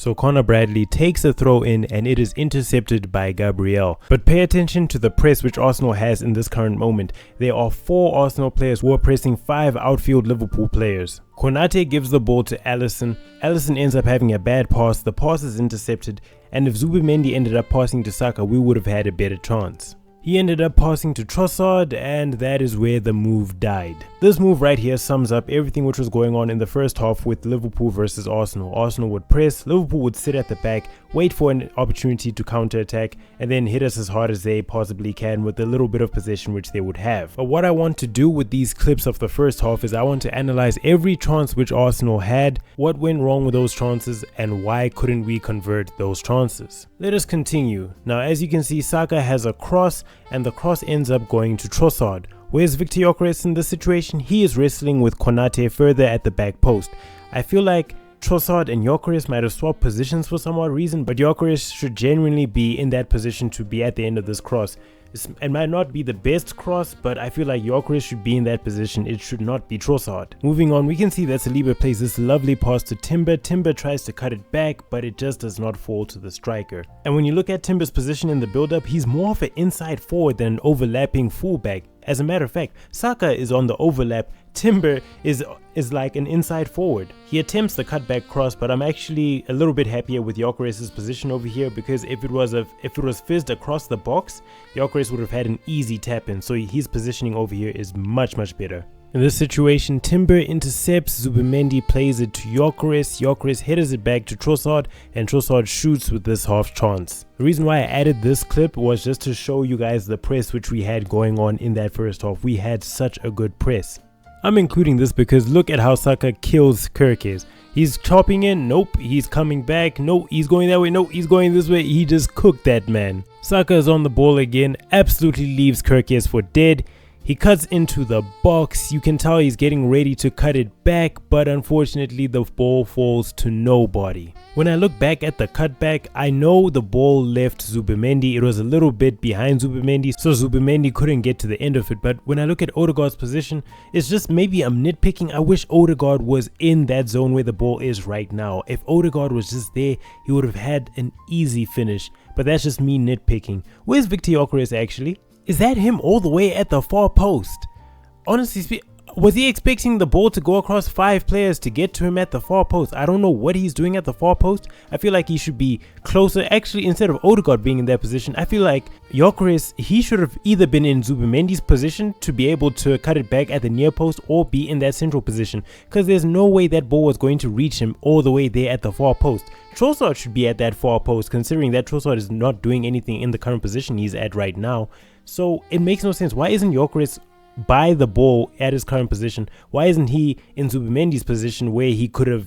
So Connor Bradley takes a throw in and it is intercepted by Gabriel. But pay attention to the press which Arsenal has in this current moment. There are 4 Arsenal players who are pressing 5 outfield Liverpool players. Konate gives the ball to Alisson. Alisson ends up having a bad pass. The pass is intercepted, and if Zubimendi ended up passing to Saka, we would have had a better chance. He ended up passing to Trossard, and that is where the move died. This move right here sums up everything which was going on in the first half with Liverpool versus Arsenal. Arsenal would press, Liverpool would sit at the back, wait for an opportunity to counter-attack, and then hit us as hard as they possibly can with a little bit of possession which they would have. But what I want to do with these clips of the first half is I want to analyze every chance which Arsenal had, what went wrong with those chances, and why couldn't we convert those chances. Let us continue. Now, as you can see, Saka has a cross, and the cross ends up going to Trossard. Where's Victor Gyökeres in this situation? He is wrestling with Konate further at the back post. I feel like Trossard and Gyökeres might have swapped positions for some odd reason, but Gyökeres should genuinely be in that position to be at the end of this cross. It might not be the best cross, but I feel like Gyökeres should be in that position. It should not be Trossard. Moving on, we can see that Saliba plays this lovely pass to Timber. Timber tries to cut it back, but it just does not fall to the striker. And when you look at Timber's position in the build-up, he's more of an inside forward than an overlapping fullback. As a matter of fact, Saka is on the overlap. Timber is like an inside forward. He attempts the cutback cross, but I'm actually a little bit happier with Gyökeres' position over here, because if it was fizzed across the box, Gyökeres would have had an easy tap in. So his positioning over here is much better. In this situation, Timber intercepts, Zubimendi plays it to Gyökeres, Gyökeres headers it back to Trossard, and Trossard shoots with this half chance. The reason why I added this clip was just to show you guys the press which we had going on in that first half. We had such a good press. I'm including this because look at how Saka kills Gyökeres. He's chopping in, nope, he's coming back, nope, he's going that way, nope, he's going this way. He just cooked that man. Saka is on the ball again, absolutely leaves Gyökeres for dead. He cuts into the box. You can tell he's getting ready to cut it back, but unfortunately the ball falls to nobody. When I look back at the cutback, I know the ball left Zubimendi. It was a little bit behind Zubimendi, so Zubimendi couldn't get to the end of it. But when I look at Odegaard's position, it's just maybe I'm nitpicking. I wish Odegaard was in that zone where the ball is right now. If Odegaard was just there, he would have had an easy finish. But that's just me nitpicking. Where's Victor Gyökeres actually? Is that him all the way at the far post? Honestly, was he expecting the ball to go across 5 players to get to him at the far post? I don't know what he's doing at the far post. I feel like he should be closer. Actually, instead of Odegaard being in that position, I feel like Gyökeres, he should have either been in Zubimendi's position to be able to cut it back at the near post, or be in that central position, because there's no way that ball was going to reach him all the way there at the far post. Trossard should be at that far post, considering that Trossard is not doing anything in the current position he's at right now. So it makes no sense. Why isn't Gyökeres by the ball at his current position? Why isn't he in Zubimendi's position where he could have,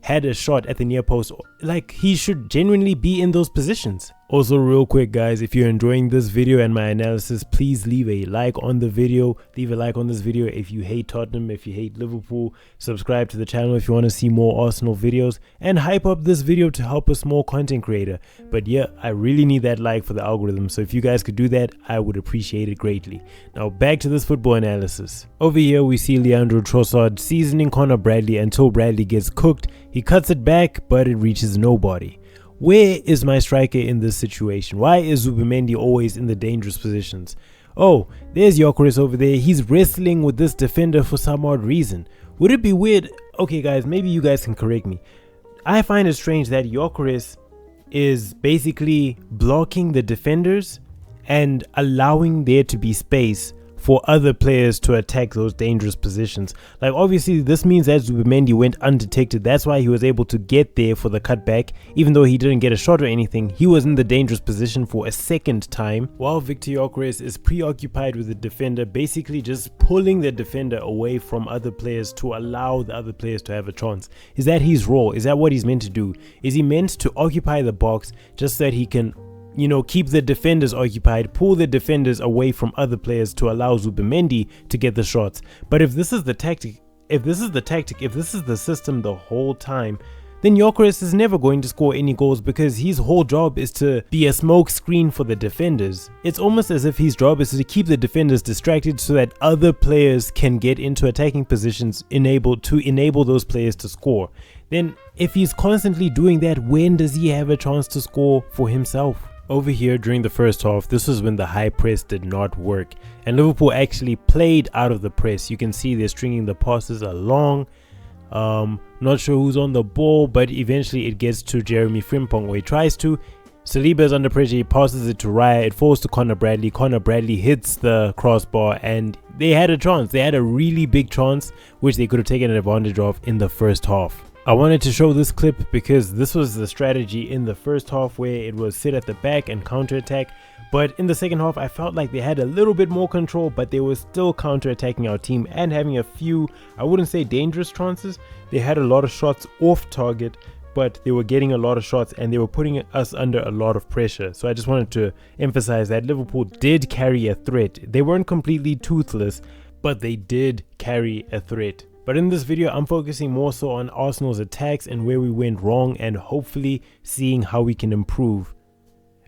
had a shot at the near post? Like, he should genuinely be in those positions. Also, real quick guys, if you're enjoying this video and my analysis, please leave a like on the video. Leave a like on this video if you hate Tottenham, if you hate Liverpool. Subscribe to the channel if you want to see more Arsenal videos, and hype up this video to help a small content creator. But yeah, I really need that like for the algorithm, so if you guys could do that, I would appreciate it greatly. Now back to this football analysis. Over here we see Leandro Trossard seasoning Connor Bradley until Bradley gets cooked. He cuts it back, but it reaches nobody. Where is my striker in this situation? Why is Zubimendi always in the dangerous positions? Oh, there's Gyökeres over there. He's wrestling with this defender for some odd reason. Would it be weird? Okay guys, maybe you guys can correct me. I find it strange that Gyökeres is basically blocking the defenders and allowing there to be space for other players to attack those dangerous positions. Like, obviously this means that Zubimendi went undetected. That's why he was able to get there for the cutback. Even though he didn't get a shot or anything, he was in the dangerous position for a second time, while Victor Gyökeres is preoccupied with the defender, basically just pulling the defender away from other players to allow the other players to have a chance. Is that his role? Is that what he's meant to do? Is he meant to occupy the box just so that he can, keep the defenders occupied, pull the defenders away from other players to allow Zubimendi to get the shots? But if this is the tactic, if this is the system the whole time, then Gyökeres is never going to score any goals, because his whole job is to be a smoke screen for the defenders. It's almost as if his job is to keep the defenders distracted so that other players can get into attacking positions to enable those players to score. then if he's constantly doing that, when does he have a chance to score for himself? Over here during the first half, this was when the high press did not work, and Liverpool actually played out of the press. You can see they're stringing the passes along. Not sure who's on the ball, but eventually it gets to Jeremy Frimpong, where he tries to. Saliba is under pressure, he passes it to Raya, it falls to Connor Bradley. Connor Bradley hits the crossbar, and they had a chance. They had a really big chance, which they could have taken advantage of in the first half. I wanted to show this clip because this was the strategy in the first half, where it was sit at the back and counter-attack. But in the second half, I felt like they had a little bit more control, but they were still counter-attacking our team and having a few, I wouldn't say dangerous chances. They had a lot of shots off target, but they were getting a lot of shots and they were putting us under a lot of pressure. So I just wanted to emphasize that Liverpool did carry a threat. They weren't completely toothless, but they did carry a threat. But in this video, I'm focusing more so on Arsenal's attacks and where we went wrong, and hopefully seeing how we can improve.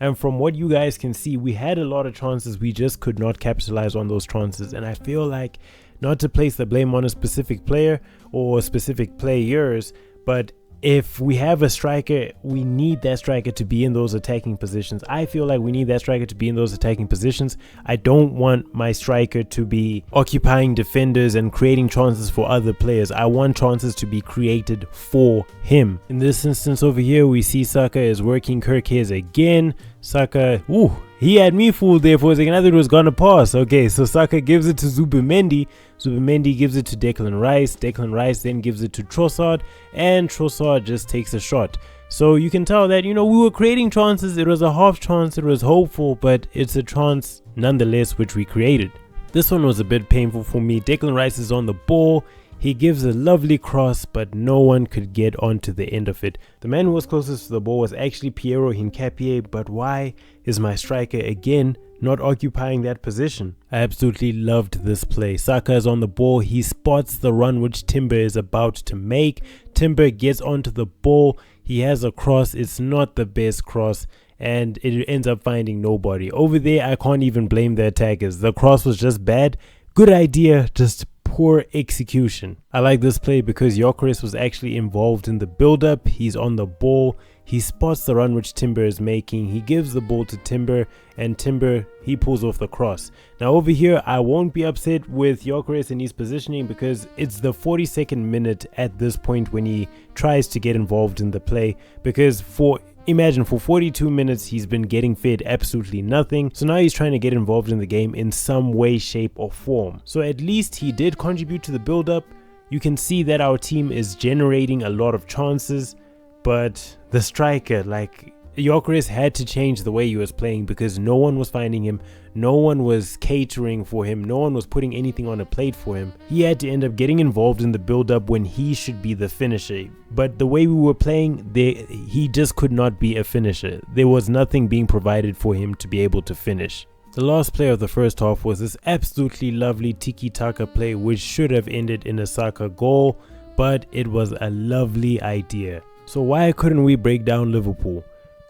And from what you guys can see, we had a lot of chances, we just could not capitalize on those chances. And I feel like, not to place the blame on a specific player or specific players, but if we have a striker, we need that striker to be in those attacking positions. I feel like we need that striker to be in those attacking positions. I don't want my striker to be occupying defenders and creating chances for other players. I want chances to be created for him. In this instance over here, we see Saka is working Kirkes again. Saka, he had me fooled there for a second. I thought it was gonna pass. Okay, so Saka gives it to Zubimendi. Zubimendi gives it to Declan Rice. Declan Rice then gives it to Trossard, and Trossard just takes a shot. So you can tell that, we were creating chances. It was a half chance. It was hopeful, but it's a chance nonetheless which we created. This one was a bit painful for me. Declan Rice is on the ball. He gives a lovely cross, but no one could get onto the end of it. The man who was closest to the ball was actually Piero Hincapié, but why is my striker again not occupying that position? I absolutely loved this play. Saka is on the ball. He spots the run which Timber is about to make. Timber gets onto the ball. He has a cross. It's not the best cross, and it ends up finding nobody. Over there, I can't even blame the attackers. The cross was just bad. Good idea, just poor execution. I like this play because Gyökeres was actually involved in the build-up. He's on the ball. He spots the run which Timber is making. He gives the ball to Timber, and Timber, he pulls off the cross. Now over here, I won't be upset with Gyökeres and his positioning because it's the 42nd minute at this point when he tries to get involved in the play, because imagine for 42 minutes he's been getting fed absolutely nothing. So now he's trying to get involved in the game in some way, shape or form. So at least he did contribute to the build-up. You can see that our team is generating a lot of chances, but the striker, like Gyökeres, had to change the way he was playing because no one was finding him, no one was catering for him, no one was putting anything on a plate for him. He had to end up getting involved in the build-up when he should be the finisher. But the way we were playing, he just could not be a finisher. There was nothing being provided for him to be able to finish. The last play of the first half was this absolutely lovely tiki-taka play which should have ended in a Saka goal, but it was a lovely idea. So why couldn't we break down Liverpool?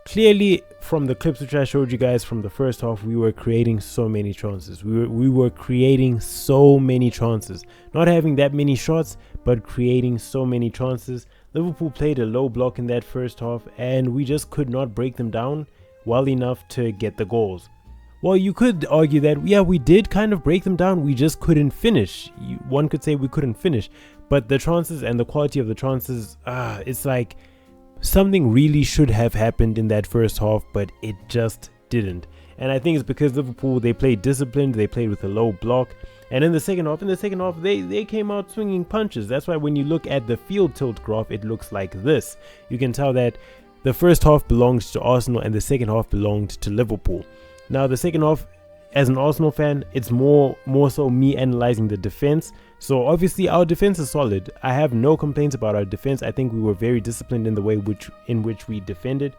Clearly, from the clips which I showed you guys from the first half, we were creating so many chances. We were creating so many chances. Not having that many shots, but creating so many chances. Liverpool played a low block in that first half, and we just could not break them down well enough to get the goals. Well, you could argue that, yeah, we did kind of break them down. We just couldn't finish. One could say we couldn't finish. But the chances and the quality of the chances, it's like something really should have happened in that first half, but it just didn't. And I think it's because Liverpool, they played disciplined, they played with a low block. And in the second half, they came out swinging punches. That's why when you look at the field tilt graph, it looks like this. You can tell that the first half belonged to Arsenal and the second half belonged to Liverpool. Now, the second half, as an Arsenal fan, it's more so me analyzing the defense. So obviously our defense is solid. I have no complaints about our defense. I think we were very disciplined in the way in which we defended.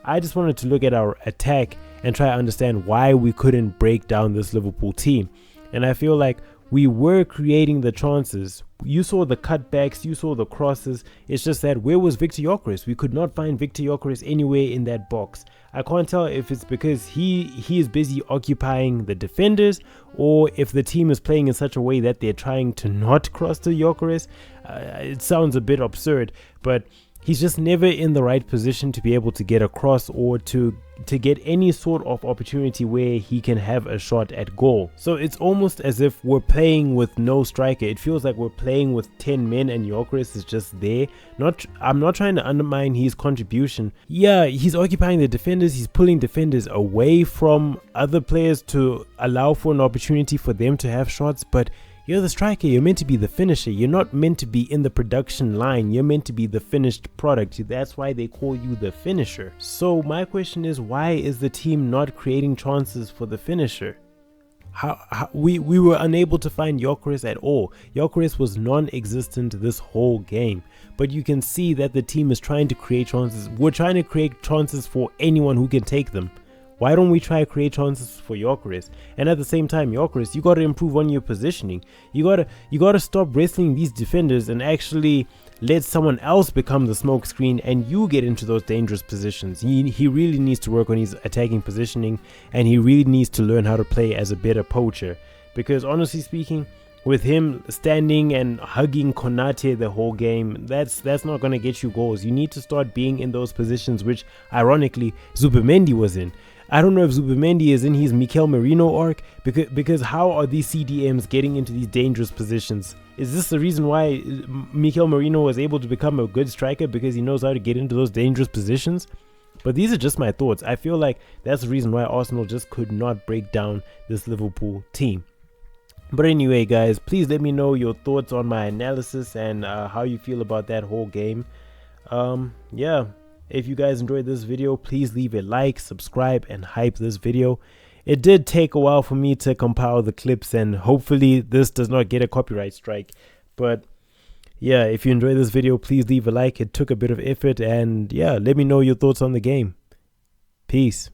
I just wanted to look at our attack and try to understand why we couldn't break down this Liverpool team. And I feel like we were creating the chances. You saw the cutbacks, you saw the crosses. It's just that where was Victor Gyökeres? We could not find Victor Gyökeres anywhere in that box. I can't tell if it's because he is busy occupying the defenders, or if the team is playing in such a way that they're trying to not cross to Gyökeres. It sounds a bit absurd, but he's just never in the right position to be able to get across or to get any sort of opportunity where he can have a shot at goal. So it's almost as if we're playing with no striker. It feels like we're playing with 10 men and Gyökeres is just there. I'm not trying to undermine his contribution. Yeah, he's occupying the defenders. He's pulling defenders away from other players to allow for an opportunity for them to have shots, but you're the striker. You're meant to be the finisher. You're not meant to be in the production line. You're meant to be the finished product. That's why they call you the finisher. So my question is, why is the team not creating chances for the finisher? We were unable to find Gyökeres at all. Gyökeres was non-existent this whole game. But you can see that the team is trying to create chances. We're trying to create chances for anyone who can take them. Why don't we try to create chances for Gyökeres? And at the same time, Gyökeres, you got to improve on your positioning. You got to stop wrestling these defenders and actually let someone else become the smoke screen and you get into those dangerous positions. He really needs to work on his attacking positioning, and he really needs to learn how to play as a better poacher. Because honestly speaking, with him standing and hugging Konate the whole game, that's not going to get you goals. You need to start being in those positions which ironically Zubimendi was in. I don't know if Zubimendi is in his Mikel Merino arc, because how are these CDMs getting into these dangerous positions? Is this the reason why Mikel Merino was able to become a good striker, because he knows how to get into those dangerous positions? But these are just my thoughts. I feel like that's the reason why Arsenal just could not break down this Liverpool team. But anyway, guys, please let me know your thoughts on my analysis and how you feel about that whole game. Yeah. If you guys enjoyed this video, please leave a like, subscribe, and hype this video. It did take a while for me to compile the clips, and hopefully this does not get a copyright strike. But yeah, if you enjoyed this video, please leave a like. It took a bit of effort, and yeah, let me know your thoughts on the game. Peace.